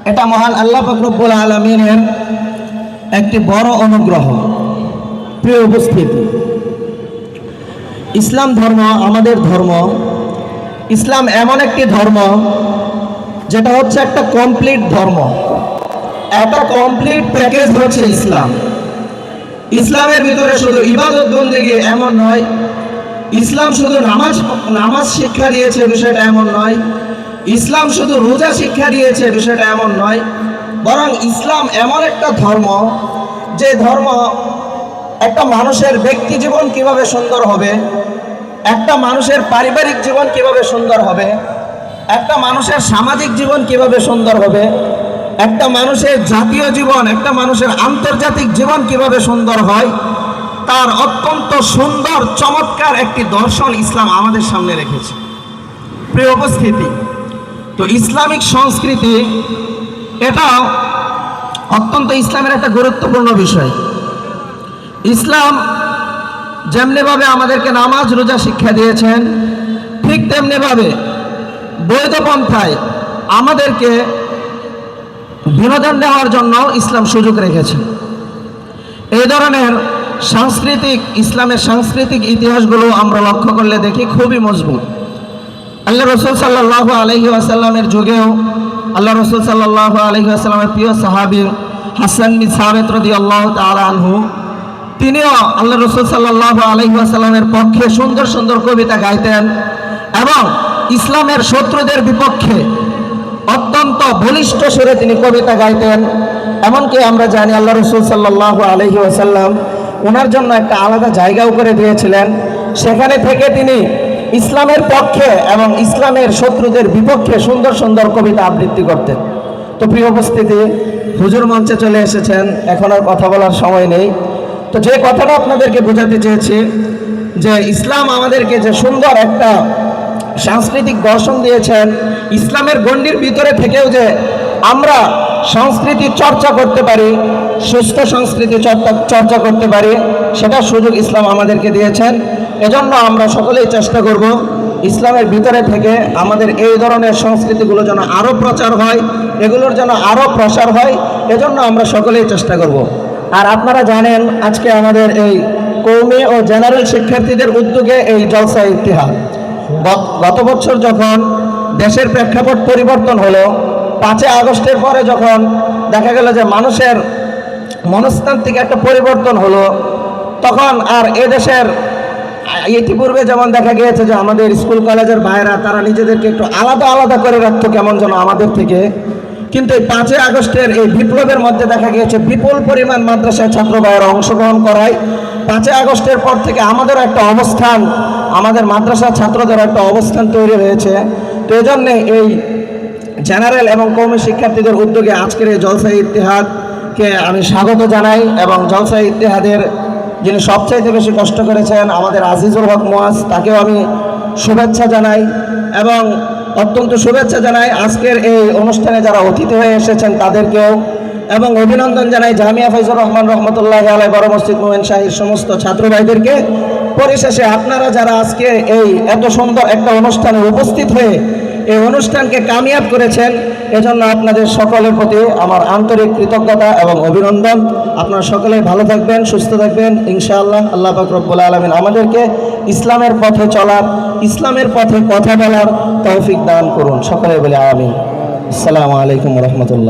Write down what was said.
এটা মহান আল্লাহ পাক রব্বুল আলামিনের একটি বড় অনুগ্রহ। প্রিয় উপস্থিতি, ইসলাম ধর্ম আমাদের ধর্ম। ইসলাম এমন একটি ধর্ম যেটা হচ্ছে একটা কমপ্লিট ধর্ম, একটা কমপ্লিট প্যাকেজ হচ্ছে ইসলাম। ইসলামের ভিতরে শুধু ইবাদত বন্দেগী এমন নয়, ইসলাম শুধু নামাজ শিক্ষা দিয়েছে বিষয়টা এমন নয়, ইসলাম শুধু রোজা শিক্ষা দিয়েছে বিষয়টা এমন নয়, বরং ইসলাম এমন একটা ধর্ম যে ধর্ম একটা মানুষের ব্যক্তি জীবন কিভাবে সুন্দর হবে, একটা মানুষের পারিবারিক জীবন কিভাবে সুন্দর হবে, একটা মানুষের সামাজিক জীবন কিভাবে সুন্দর হবে, একটা মানুষের জাতীয় জীবন, একটা মানুষের আন্তর্জাতিক জীবন কিভাবে সুন্দর হয়, তার অত্যন্ত সুন্দর চমৎকার একটি দর্শন ইসলাম আমাদের সামনে রেখেছে। প্রিয় উপস্থিতি, তো ইসলামিক সংস্কৃতি এটা অত্যন্ত ইসলামের একটা গুরুত্বপূর্ণ বিষয়। ইসলাম যেমনিভাবে আমাদেরকে নামাজ রোজা শিক্ষা দিয়েছেন, ঠিক তেমনিভাবে বৈধ পন্থায় আমাদেরকে বিনোদন দেওয়ার জন্য ইসলাম সুযোগ রেখেছে। এই ধরনের ইসলামের সাংস্কৃতিক ইতিহাসগুলো আমরা লক্ষ্য করলে দেখি খুবই মজবুত। আল্লাহ রসুল সাল্লাল্লাহু আলাইহি ওয়াসাল্লামের যুগেও আল্লাহ রসুল সাল্লাল্লাহু আলাইহি ওয়াসাল্লামের প্রিয় সাহাবী হাসান বিন সাবিত রাদিয়াল্লাহু তাআলা আনহু, তিনিও আল্লাহ রসুল সাল্লাল্লাহু আলাইহি ওয়াসাল্লামের পক্ষে সুন্দর সুন্দর কবিতা গাইতেন এবং ইসলামের শত্রুদের বিপক্ষে অত্যন্ত বলিষ্ঠ সুরে তিনি কবিতা গাইতেন। এমনকি আমরা জানি আল্লাহ রসুল সাল্লাল্লাহু আলাইহি ওয়াসাল্লাম ওনার জন্য একটা আলাদা জায়গাও করে দিয়েছিলেন। সেখানে থেকে তিনি ইসলামের পক্ষে এবং ইসলামের শত্রুদের বিপক্ষে সুন্দর সুন্দর কবিতা আবৃত্তি করতেন। তো প্রিয় উপস্থিতি, হুজুর মঞ্চে চলে এসেছেন, এখন আর কথা বলার সময় নেই। তো যে কথাটা আপনাদেরকে বোঝাতে চেয়েছি যে ইসলাম আমাদেরকে যে সুন্দর একটা সাংস্কৃতিক দর্শন দিয়েছেন, ইসলামের গণ্ডির ভিতরে থেকেও যে আমরা সংস্কৃতি চর্চা করতে পারি, সুস্থ সংস্কৃতি চর্চা করতে পারি, সেটার সুযোগ ইসলাম আমাদেরকে দিয়েছেন। এজন্য আমরা সকলেই চেষ্টা করব ইসলামের ভিতরে থেকে আমাদের এই ধরনের সংস্কৃতিগুলো যেন আরও প্রচার হয়, এগুলোর যেন আরও প্রসার হয়, এজন্য আমরা সকলেই চেষ্টা করব। আর আপনারা জানেন আজকে আমাদের এই কওমি ও জেনারেল শিক্ষার্থীদের উদ্যোগে এই জলসা ইত্তেহাদ, গত বছর যখন দেশের প্রেক্ষাপট পরিবর্তন হলো, 5 আগস্টের পরে যখন দেখা গেল যে মানুষের মনস্তান্ত্রিক একটা পরিবর্তন হলো, তখন আর এদেশের ইতিপূর্বে যেমন দেখা গিয়েছে যে আমাদের স্কুল কলেজের ভাইরা তারা নিজেদেরকে একটু আলাদা আলাদা করে রাখতো কেমন যেন আমাদের থেকে, কিন্তু এই 5 আগস্টের এই বিপ্লবের মধ্যে দেখা গিয়েছে বিপুল পরিমাণ মাদ্রাসায় ছাত্র ভাইয়েরা অংশগ্রহণ করায় 5 আগস্টের পর থেকে আমাদেরও একটা অবস্থান, আমাদের মাদ্রাসার ছাত্রদের একটা অবস্থান তৈরি হয়েছে। তো এই জন্যে এই জেনারেল এবং কওমি শিক্ষার্থীদের উদ্যোগে আজকের এই জলসা ইত্তেহাদকে আমি স্বাগত জানাই এবং জলসা ইত্তেহাদের যিনি সবচাইতে বেশি কষ্ট করেছেন আমাদের আজিজুল হক মুয়াজ, তাকেও আমি শুভেচ্ছা জানাই এবং অত্যন্ত শুভেচ্ছা জানাই আজকের এই অনুষ্ঠানে যারা অতিথি হয়ে এসেছেন তাদেরকেও, এবং অভিনন্দন জানাই জামিয়া ফয়জুর রহমান রহমতুল্লাহি আলাইহি বড় মসজিদ মোমেন শাহীর সমস্ত ছাত্র ভাইদেরকে। পরিশেষে আপনারা যারা আজকে এই এত সুন্দর একটা অনুষ্ঠানে উপস্থিত হয়ে এই অনুষ্ঠানকে কামিয়াব করেছেন, এজন্য আপনাদের সকলের প্রতি আমার আন্তরিক কৃতজ্ঞতা এবং অভিনন্দন। আপনারা সকলেই ভালো থাকবেন, সুস্থ থাকবেন ইনশাআল্লাহ। আল্লাহ পাক রব্বুল আলামিন আমাদেরকে ইসলামের পথে চলার, ইসলামের পথে কথা বলার তৌফিক দান করুন। সকলে বলে আমিন। আসসালামু আলাইকুম ওয়া রাহমাতুল্লাহ।